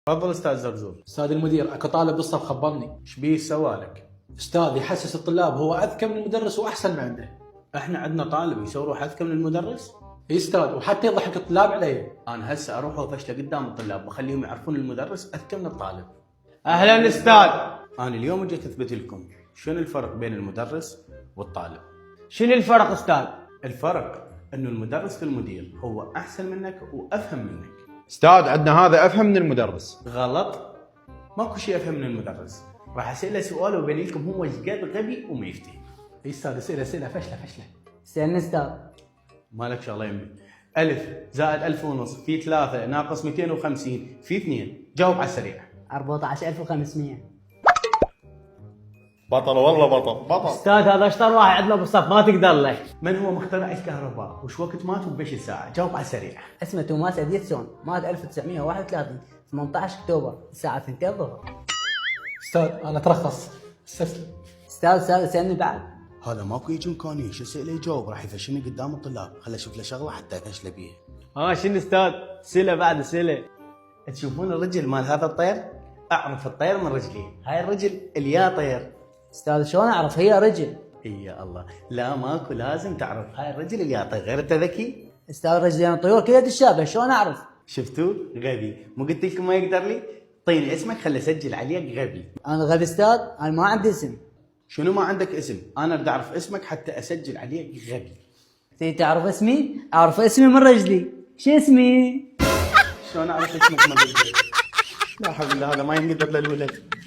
تفضل استاذ زرزور. استاذ المدير، اكو طالب بالصف خبرني. ايش بيه سوالك؟ استاذ يحسس الطلاب هو اذكى من المدرس واحسن ما عنده. احنا عندنا طالب يسوي روح اذكى من المدرس؟ اي استاذ، وحتى يضحك الطلاب عليه. انا هسه اروح وفشله قدام الطلاب بخليهم يعرفون المدرس اذكى من الطالب. اهلا استاذ. انا اليوم جيت اثبت لكم شنو الفرق بين المدرس والطالب. شنو الفرق استاذ؟ الفرق انه المدرس المدير هو احسن منك وافهم منك. استاذ عندنا هذا افهم من المدرس. غلط، ماكو شيء افهم من المدرس. راح اساله سؤال وبين لكم هو ايش قد غبي وما يفتي. اي استاذ، اسئله فشله. استنى استاذ. مالك شغله يمي. 1000 زائد 1000 ونص في 3 ناقص 250 في 2. جاوب على السريع. 14500. بطل والله بطل. استاذ هذا اشطر واحد عندنا بالصف ما تقدر له. من هو مخترع الكهرباء؟ وش وقت مات وبايش الساعة؟ جاوب على السريع. اسمه توماس اديسون، مات 1931 18 اكتوبر الساعه 2 الظهر. استاذ انا اترخص، استسلم. استاذ اسالني بعد. هذا ماكو يجي امكانيه، شو اسئله يجاوب راح يفشلني قدام الطلاب، خله اشوف له شغله حتى افشله بيها. شنو استاذ؟ سله بعد سله. تشوفون الرجل مال هذا الطير؟ اعرف الطير من رجليه، هاي الرجل اليا طير. استاذ شلون اعرف هي رجل؟ اي يا الله، لا ماكو لازم تعرف هاي الرجل اليا طير، غير انت ذكي. استاذ رجلين الطيور كلها تشابه، شلون اعرف؟ شفتوا؟ غبي، مو قلت لكم ما يقدر لي؟ طيني اسمك خلي اسجل عليك غبي. انا غبي استاذ؟ انا ما عندي اسم. شنو ما عندك اسم؟ انا بدي اعرف اسمك حتى اسجل عليك غبي. تريد تعرف اسمي؟ اعرف اسمي من رجلي. شو اسمي؟ شلون اعرف اسمك ما قلت؟ لا حول الله، هذا ما ينقدر للولد.